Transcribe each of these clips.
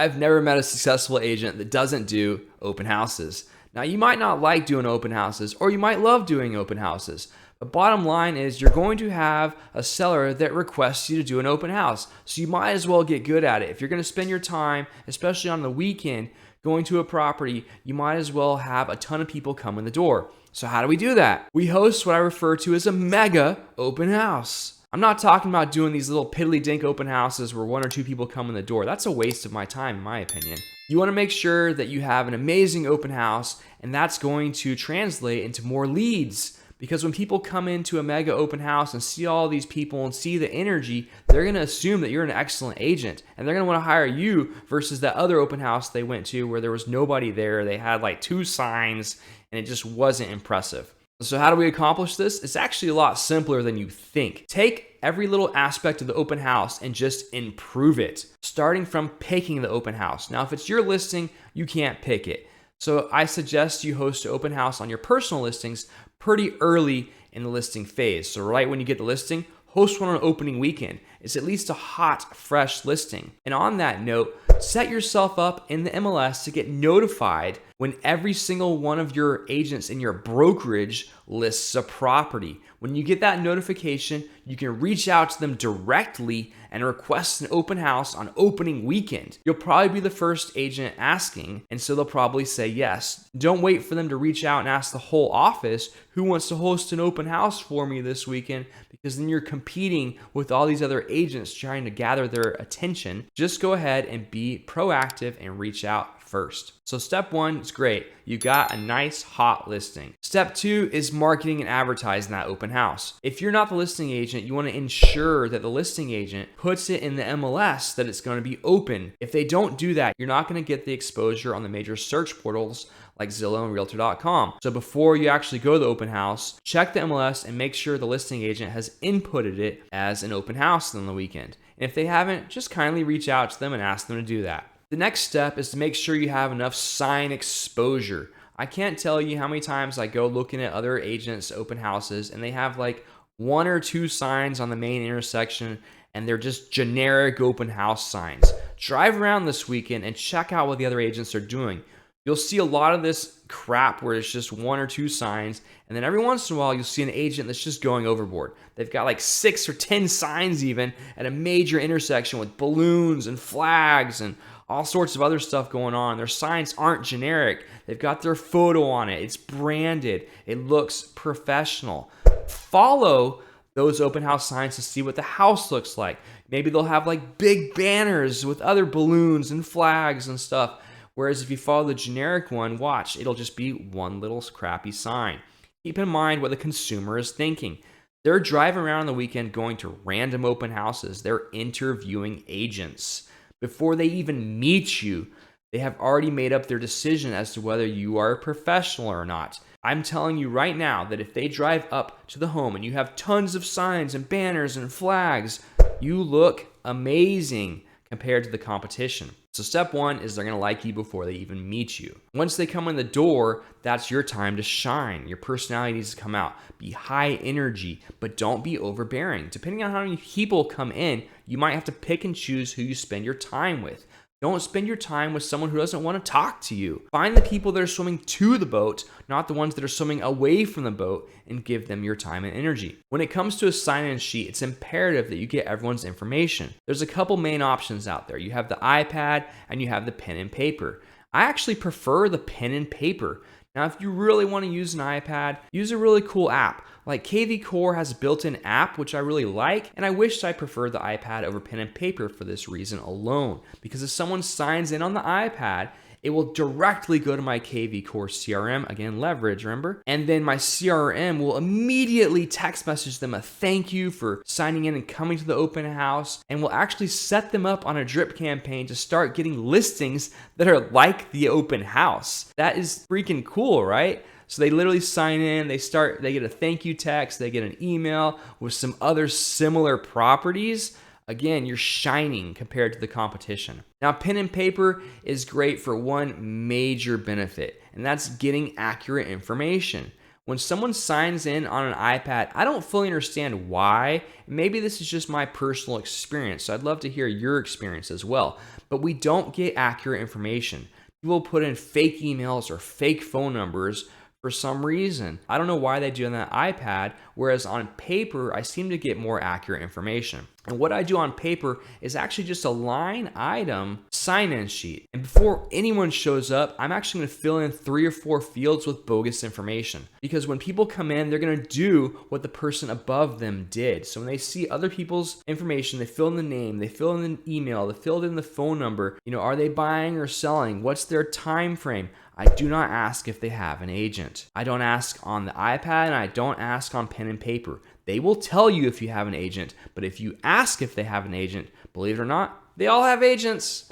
I've never met a successful agent that doesn't do open houses. Now, you might not like doing open houses, or you might love doing open houses. But bottom line is you're going to have a seller that requests you to do an open house. So you might as well get good at it. If you're going to spend your time, especially on the weekend, going to a property, you might as well have a ton of people come in the door. So how do we do that? We host what I refer to as a mega open house. I'm not talking about doing these little piddly dink open houses where 1 or 2 people come in the door. That's a waste of my time, in my opinion. You want to make sure that you have an amazing open house, and that's going to translate into more leads. Because when people come into a mega open house and see all these people and see the energy, they're going to assume that you're an excellent agent, and they're going to want to hire you versus that other open house they went to where there was nobody there. They had like 2 signs and it just wasn't impressive. So how do we accomplish this? It's actually a lot simpler than you think. Take every little aspect of the open house and just improve it, starting from picking the open house. Now, if it's your listing, you can't pick it. So I suggest you host an open house on your personal listings pretty early in the listing phase. So right when you get the listing, host one on opening weekend. It's at least a hot, fresh listing. And on that note, set yourself up in the MLS to get notified when every single one of your agents in your brokerage lists a property. When you get that notification, you can reach out to them directly and request an open house on opening weekend. You'll probably be the first agent asking, and so they'll probably say yes. Don't wait for them to reach out and ask the whole office, who wants to host an open house for me this weekend? Because then you're competing with all these other agents trying to gather their attention. Just go ahead and be proactive and reach out first. So step 1 is great. You got a nice hot listing. Step 2 is marketing and advertising that open house. If you're not the listing agent, you want to ensure that the listing agent puts it in the MLS that it's going to be open. If they don't do that, you're not going to get the exposure on the major search portals like Zillow and Realtor.com. So before you actually go to the open house, check the MLS and make sure the listing agent has inputted it as an open house on the weekend. And if they haven't, just kindly reach out to them and ask them to do that. The next step is to make sure you have enough sign exposure. I can't tell you how many times I go looking at other agents' open houses and they have like 1 or 2 signs on the main intersection and they're just generic open house signs. Drive around this weekend and check out what the other agents are doing. You'll see a lot of this crap where it's just 1 or 2 signs, and then every once in a while you'll see an agent that's just going overboard. They've got like 6 or 10 signs even at a major intersection with balloons and flags and all sorts of other stuff going on. Their signs aren't generic. They've got their photo on it. It's branded. It looks professional. Follow those open house signs to see what the house looks like. Maybe they'll have like big banners with other balloons and flags and stuff. Whereas if you follow the generic one, watch, it'll just be one little crappy sign. Keep in mind what the consumer is thinking. They're driving around on the weekend going to random open houses. They're interviewing agents. Before they even meet you, they have already made up their decision as to whether you are a professional or not. I'm telling you right now that if they drive up to the home and you have tons of signs and banners and flags, you look amazing compared to the competition. So step 1 is they're going to like you before they even meet you. Once they come in the door, that's your time to shine. Your personality needs to come out. Be high energy, but don't be overbearing. Depending on how many people come in, you might have to pick and choose who you spend your time with. Don't spend your time with someone who doesn't want to talk to you. Find the people that are swimming to the boat, not the ones that are swimming away from the boat, and give them your time and energy. When it comes to a sign-in sheet, it's imperative that you get everyone's information. There's a couple main options out there. You have the iPad and you have the pen and paper. I actually prefer the pen and paper. Now, if you really want to use an iPad, use a really cool app. Like KV Core has a built-in app, which I really like, and I wish I preferred the iPad over pen and paper for this reason alone. Because if someone signs in on the iPad, it will directly go to my KV Core CRM, again, leverage, remember? And then my CRM will immediately text message them a thank you for signing in and coming to the open house, and will actually set them up on a drip campaign to start getting listings that are like the open house. That is freaking cool, right? So they literally sign in, they get a thank you text, they get an email with some other similar properties. Again, you're shining compared to the competition. Now, pen and paper is great for one major benefit, and that's getting accurate information. When someone signs in on an iPad, I don't fully understand why. Maybe this is just my personal experience, so I'd love to hear your experience as well. But we don't get accurate information. People put in fake emails or fake phone numbers for some reason. I don't know why they do on that iPad, whereas on paper, I seem to get more accurate information. And what I do on paper is actually just a line item sign-in sheet. And before anyone shows up, I'm actually gonna fill in 3 or 4 fields with bogus information. Because when people come in, they're gonna do what the person above them did. So when they see other people's information, they fill in the name, they fill in the email, they fill in the phone number. Are they buying or selling? What's their time frame? I do not ask if they have an agent. I don't ask on the iPad, and I don't ask on pen and paper. They will tell you if you have an agent, but if you ask if they have an agent, believe it or not, they all have agents,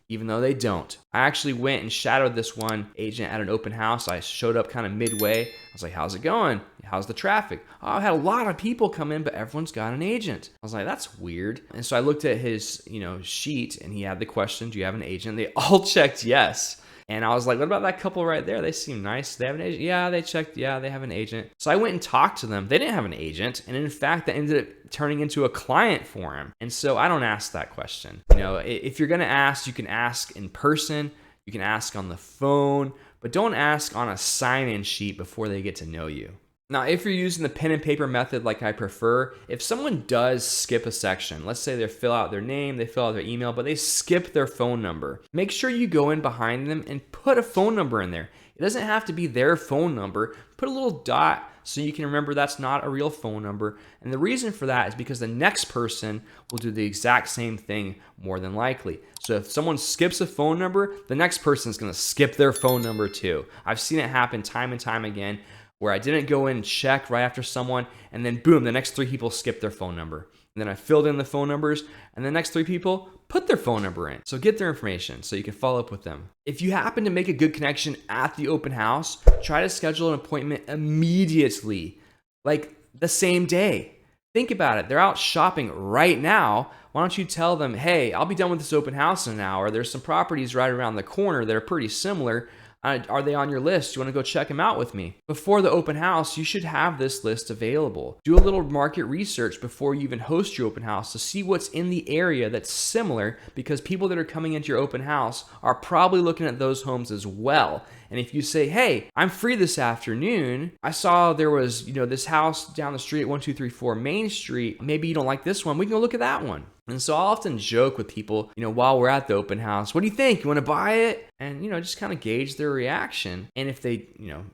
even though they don't. I actually went and shadowed this one agent at an open house. I showed up kind of midway. I was like, how's it going? How's the traffic? Oh, I had a lot of people come in, but everyone's got an agent. I was like, that's weird. And so I looked at his, sheet, and he had the question, do you have an agent? They all checked yes. And I was like, what about that couple right there? They seem nice. They have an agent? Yeah, they checked. Yeah, they have an agent. So I went and talked to them. They didn't have an agent. And in fact, that ended up turning into a client for him. And so I don't ask that question. If you're going to ask, you can ask in person. You can ask on the phone. But don't ask on a sign-in sheet before they get to know you. Now, if you're using the pen and paper method like I prefer, if someone does skip a section, let's say they fill out their name, they fill out their email, but they skip their phone number, make sure you go in behind them and put a phone number in there. It doesn't have to be their phone number. Put a little dot so you can remember that's not a real phone number. And the reason for that is because the next person will do the exact same thing more than likely. So if someone skips a phone number, the next person is going to skip their phone number too. I've seen it happen time and time again, where I didn't go in and check right after someone, and then boom, the next 3 people skipped their phone number. And then I filled in the phone numbers, and the next 3 people put their phone number in. So get their information so you can follow up with them. If you happen to make a good connection at the open house, try to schedule an appointment immediately, like the same day. Think about it. They're out shopping right now. Why don't you tell them, hey, I'll be done with this open house in an hour. There's some properties right around the corner that are pretty similar. Are they on your list? Do you want to go check them out with me? Before the open house, you should have this list available. Do a little market research before you even host your open house to see what's in the area that's similar, because people that are coming into your open house are probably looking at those homes as well. And if you say, hey, I'm free this afternoon. I saw there was, this house down the street at 1234 Main Street. Maybe you don't like this one. We can go look at that one. And so I often joke with people, while we're at the open house, what do you think? You want to buy it? And, just kind of gauge their reaction. And if they,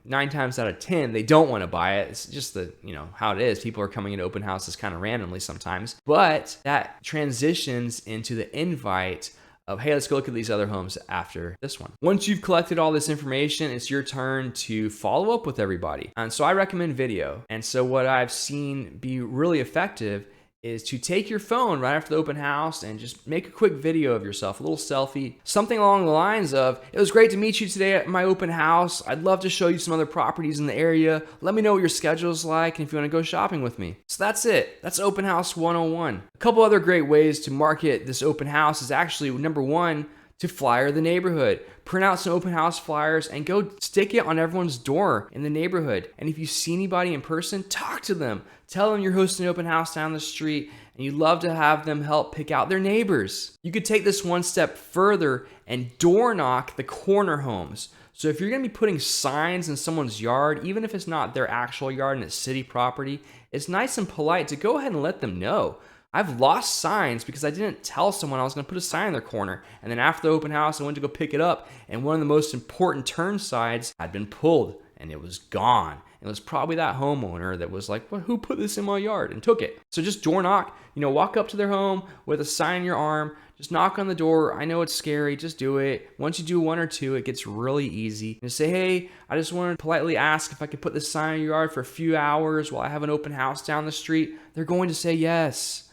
9 times out of 10, they don't want to buy it. It's just the, how it is. People are coming into open houses kind of randomly sometimes. But that transitions into the invite of, hey, let's go look at these other homes after this one. Once you've collected all this information, it's your turn to follow up with everybody. And so I recommend video. And so what I've seen be really effective is to take your phone right after the open house and just make a quick video of yourself, a little selfie, something along the lines of, it was great to meet you today at my open house. I'd love to show you some other properties in the area. Let me know what your schedule's like and if you want to go shopping with me. So that's it. That's Open House 101. A couple other great ways to market this open house is actually, number one, to flyer the neighborhood. Print out some open house flyers and go stick it on everyone's door in the neighborhood. And if you see anybody in person, talk to them. Tell them you're hosting an open house down the street and you'd love to have them help pick out their neighbors. You could take this one step further and door knock the corner homes. So if you're gonna be putting signs in someone's yard, even if it's not their actual yard and it's city property, it's nice and polite to go ahead and let them know. I've lost signs because I didn't tell someone I was going to put a sign in their corner. And then after the open house, I went to go pick it up. And one of the most important turn sides had been pulled and it was gone. It was probably that homeowner that was like, well, who put this in my yard, and took it. So just door knock, walk up to their home with a sign in your arm. Just knock on the door. I know it's scary. Just do it. Once you do 1 or 2, it gets really easy. And say, hey, I just wanted to politely ask if I could put this sign in your yard for a few hours while I have an open house down the street. They're going to say yes.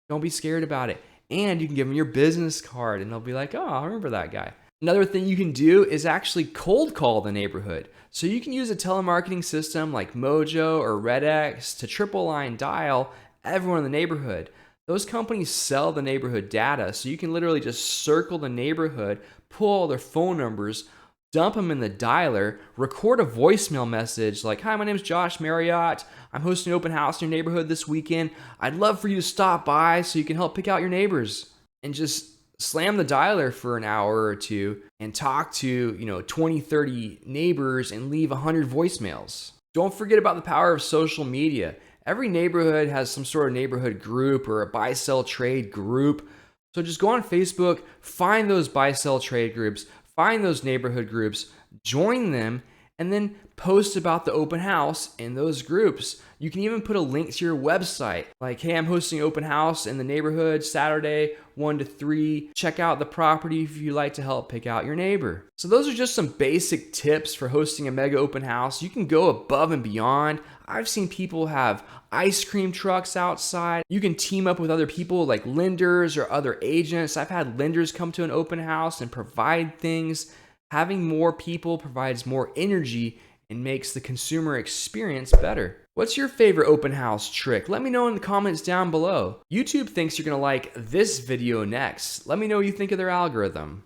Don't be scared about it. And you can give them your business card and they'll be like, oh, I remember that guy. Another thing you can do is actually cold call the neighborhood. So you can use a telemarketing system like Mojo or RedX to triple line dial everyone in the neighborhood. Those companies sell the neighborhood data, so you can literally just circle the neighborhood, pull all their phone numbers, dump them in the dialer, record a voicemail message like, "Hi, my name is Josh Marriott. I'm hosting an open house in your neighborhood this weekend. I'd love for you to stop by so you can help pick out your neighbors." And just slam the dialer for an hour or two and talk to, 20, 30 neighbors and leave 100 voicemails. Don't forget about the power of social media. Every neighborhood has some sort of neighborhood group or a buy-sell trade group. So just go on Facebook, find those buy-sell trade groups, find those neighborhood groups, join them, and then post about the open house in those groups. You can even put a link to your website, like, "Hey, I'm hosting an open house in the neighborhood Saturday, 1 to 3. Check out the property if you'd like to help pick out your neighbor." So those are just some basic tips for hosting a mega open house. You can go above and beyond. I've seen people have ice cream trucks outside. You can team up with other people like lenders or other agents. I've had lenders come to an open house and provide things. Having more people provides more energy and makes the consumer experience better. What's your favorite open house trick? Let me know in the comments down below. YouTube thinks you're gonna like this video next. Let me know what you think of their algorithm.